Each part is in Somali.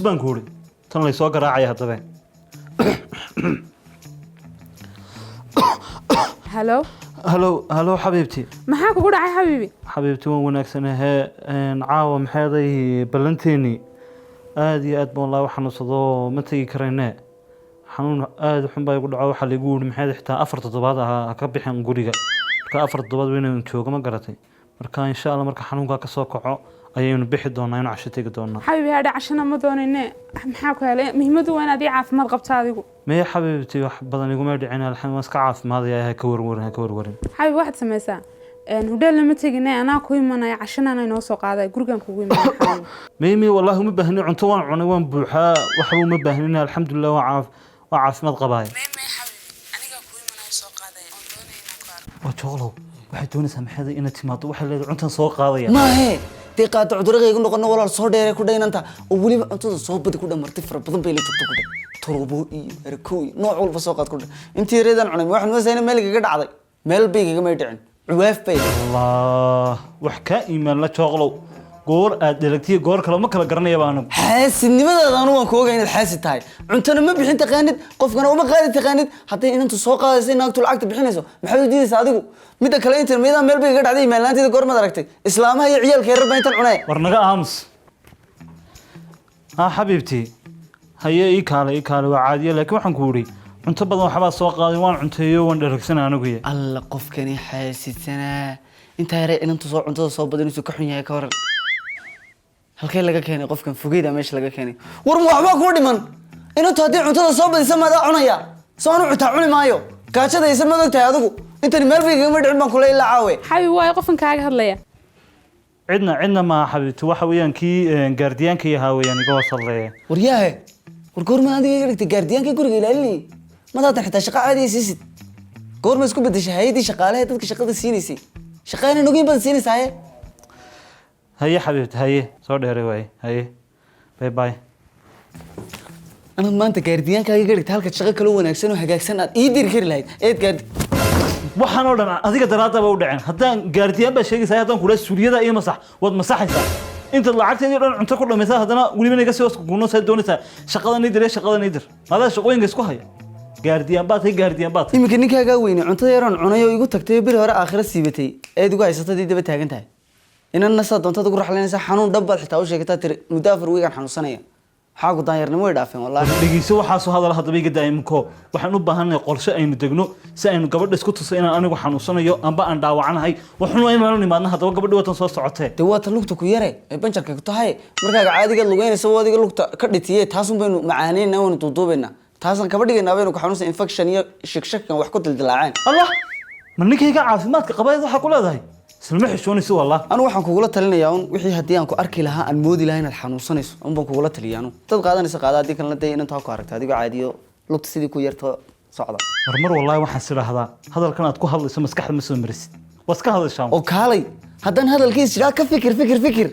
baan ku uri tan lay soo garaacaya haddaba هلو هلو حبيبتي maxaa kugu dhacay xabiibi حبيبتي waan wanaagsanahay caawa maxay ballanteeni aad iyo aad baan la xanuunsado ma tagi kareene xanuun aad xun baa igu dhaco waxa la igu yiri maxay xitaa 4 toddobaad ah ka bixin guriga marka 4 toddobaad weyn joogo ma garatay marka insha Allah marka xanuunka ka soo kaco ayaynu bixi doonaa inuu casho tagi doonaa xabiibi hadda cashana ma doonayne maxaa ku helay muhiimadu waa inaad caafimaad qabto adigu ما حبيبتي wax badan iguma dhicin alxam iska caafimaadaya ka warwarin xabiibi waxaad samaysaa hudheelna ma teginay anaa ku imanaya cashana inoo soo qaaday gurigan kugu imanay ميمي والله ما باهني cunto waan cunay waan buuxaa waxba ma baahnina alxamdulillah waa caafimaad qabaay meemay xabiibi aniga ku imanay soo qaaday oo doonayna ku arko waa jooglow waxay doonaysaa maxay inay timaado waxay leedahay cuntan soo qaadaya ما هي دي قاعد عذرقيgu noqono walaal soo dheeray ku dhaynanta oo waliba cuntada soo badi ku dhamartay fara badan bay la jirto ku dhay torobo iyo erkoy nooc walba soo qaad ku dhay intii reedan cunay waxaan ma saynay meel kaga dhacday meel bay kaga may dhicin cuwaaf bay الله wax ka iimaan la jooglow goor aad dhalagtiyo goor kale ma kala garanaya baan xaasidnimadaada anu waan ku ogaa inaad xaasid tahay cuntana ma bixin taqaanid qofkana uma qaadi taqaanid hadday inantu soo qaadaysa naagtu lacagta bixinayso maxay u diidaysaa adigu midda kale inta meedaa meel bay kaga dhacday iimaanlaanteeda goor maad aragtay islaamaha iyo ciyaalka yarar baa intan cunay war naga aamus حبيبتي هي ii kaale waa caadiye laakiin waxaan ku wuri cunto badan waxba soo qaaday waan cunteeyo waan dharagsan anigu yahay alla qofkani xaasidsana inta yare inantu soo cuntada soo badinayso ka xun yahay ka waran halkee laga keenay qofkan fogeeda meesha laga keenay war ma waxba ku dhiman inantu haddii cuntada soo badisa maada cunaya soo anu cunta cuni maayo gaajadaysa ma ogtahay adigu intani meel bay kaga dhicin baan kula ilaa caawe xabiibi waa qofkan kaaga hadlaya cidna ma xabibti waxa weeyaan kii gaardiyaanka yahaa weeyaan iga wasaleeya waryaahe war goorma adiga iga dhigtay gaardiyaanka guriga ilaalinayay madaatan xitaa shaqa caadi siisid goorma isku bedeshay hay'adii shaqaalaha dadka shaqada siinaysay shaqaana nogin badan siinaysaa haye xabibti haye soo dheeray waay haye bye أنا ما أنت كارديان كاي قريت هالك شغل كلو وناكسن وهجاكسن إيدير كير لايد إيد كارد waxaan oo dhan adiga daraada ba u dhaceen haddaan gaardiyaan ba sheegaysaa haddaan kula suuliyada iyo masax wad masaxaysaa inta lacagteedii dhan cunto ku dhamaysaa haddana waliba naga soo guuno say doonaysaa shaqadan idir maada shaqooyinka isku haya gaardiyaan baad إمكن إنك هجاوين أنت يرون عنايو يقول تكتب بره ورا آخر السيبتي إيه تقول عيسى تدي دبت هاجنتها إن الناس أنت تقول رح لنا حنون دبل حتى وش كتات مدافر ويجان حنون صنيع حاجة داير نمو يدافع والله dhageyso waxa soo hadal hadaba iga daayimko waxaan u baahanahay qorshe aynu degno si aynu gabadha isku tusay inaan anigu xanuunsanayo amba aan dhaawacanahay waxaan u imaan nimaadna hadaba gabadha watan soo socotay دوات اللقطة كويرة بنشرك كتاهي مركا عادي قال لوين سوى هذه اللقطة كردتيه تاسون بينو معانين نون تضوبنا تاسون كبردي قلنا بينو كحنوس إنفكشن شك وحكوت الدلعان الله من ninkayga caafimaadka qabayd waxa ku leedahay isla xishoonayso wallah أنا waxaan kugula talinayaa wixii hadii aan ku arki lahaa aan moodi lahayn al xanuunsanayso aan baan kugula taliyaano dad qaadanaysa qaadaadii kan la day inta ku aragtay adiga caadiyo lugta sidii ku yarto socda mar wallahi waxaan siraahdaa hadalkan aad ku hadlayso maskaxda ma soo marisid waska hadashaa oo kaalay haddaan hadalkiisa jiraa ka fikir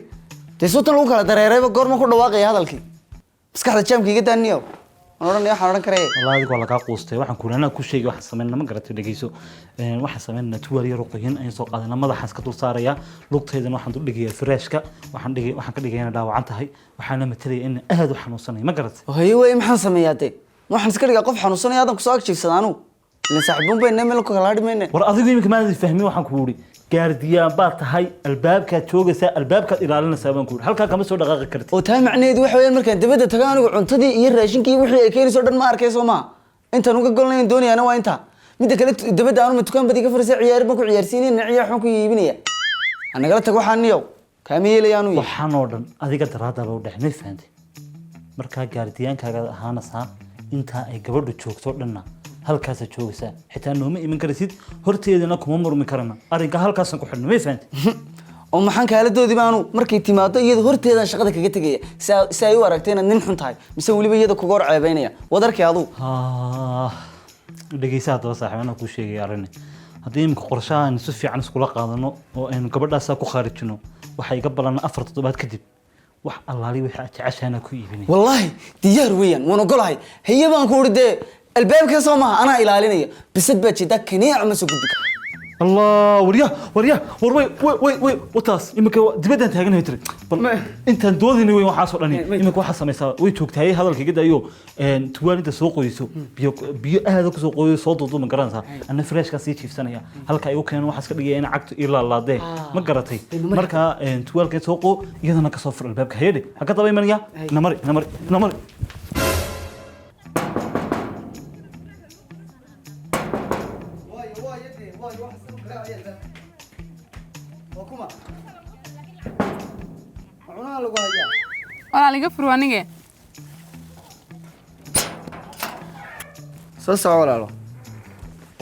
teesotan lagu kala dareerayba goorma ku dhawaaqay hadalkii maskaxda jaamka iga daaniyo waxaan oran karay wallahi adiga laga quustay waxaan ku leena ku sheegay waxaan sameynaa ma garatay dhageyso waxaan sameynaa tuwal yar oo qoyan ayaan soo qaadanaa madaxaas ka dul saaraya lugteedan waxaan u dhigayaa freshka waxaan ka dhigayaa dhaawacan tahay waxaana matalayaa in aad u xanuunsanay ma garatay haye way maxaan sameeyaa waxaan iska dhigaa qof xanuunsanaya aadan ku soo agjiifsada anu ilaa saaxiibun bay meel ku kala hadhmayna war adigu imika ma aad fahmin waxaan ku wuri gaardiyaan baa tahay albaabka joogaysa albaabka ilaalinaysa baan ku halka kama soo dhaqaaqi kartid oo taa macnaheedu waxa weeyaan markaan dibadda tagaan anigu cuntadii iyo raashinkii wixii ay keenayso dhan ma arkayso ma intaan uga golnayn doonayana waa inta midda kale dibadda aanu tukaan badi ka farsay ciyaar baan ku ciyaarsiinayna ciyaar xun ku iibinaya anaga tag waxaan niyow kaamiyeelayaanu waxaan oo dhan adiga daraada baa u dhaxnay faantay marka gaardiyaankaaga ahaanaysa inta ay gabadhu joogto dhanna halkaas joogaysa xitaa nooma iman karaysid horteedana kuma murmi karana arinka halkaas ku xidhnay ma faantay oo maxaan kala doodi baanu markay timaado iyada horteedan shaqada kaga tagaya si ay u aragteen nin xun tahay mise waliba iyada kuga ceebeynaya wadarkii adu dhageysaa daba saaxiibana ku sheegay arin haddii imka qorshahan si fiican iskula qaadano oo aynu gabadhaas ku khaarijino waxay iga balan 4 toddobaad kadib wax allaali wixii aad jeceshaana ku iibinay wallahi diyaar weeyaan waan ogolahay hay'adaan ku urday albaabka soo ma ana ilaalinaya bisad baa jida kaniya ama soo gudbi الله وريا وي وتاس يمكن دبدان تاغن هيتري بل انت دوديني وي waxaa soo dhani imika waxa sameeysaa way joogtay hadalka gida iyo tuwaalida soo qoyso biyo aad ku soo qoyso soo doodo ma garanaysa ana fresh ka sii jiifsanaya halka ay u keenan waxa iska dhigay in cagtu ila laade ma garatay marka tuwaalka soo qo iyadana ka soo fur albaabka heede haka dabay maniya namari walaal iga fur anige soo soco walaalo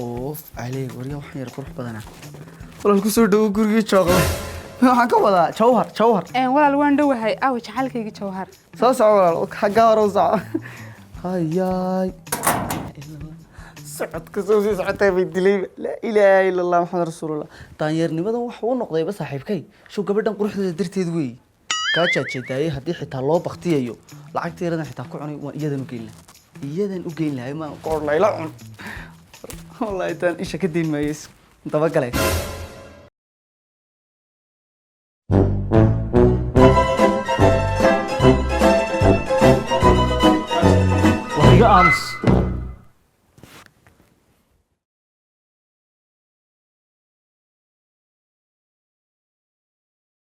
oof علي wariya wax yar qurux badana walaal ku soo dhaw guriga jooqle waxaan ka wadaa jawhar walaal waan dhowahay aw jacaylkayga jawhar soo soco walaal xagga hore u soco hayaay socodka soo socotay bay dilay la ilaaha illa allah muhammad rasuulullah taanyarnimada wax uu noqday ba saaxiibkay shuu gabadhan quruxdeeda darteed weey ka jaajeeday hadii xitaa loo baqtiyayo lacagteedana xitaa ku cunay waan iyadan u geyn lahay ma qoor layla cun wallahi taan isha ka deyn maayis daba galay wariga ams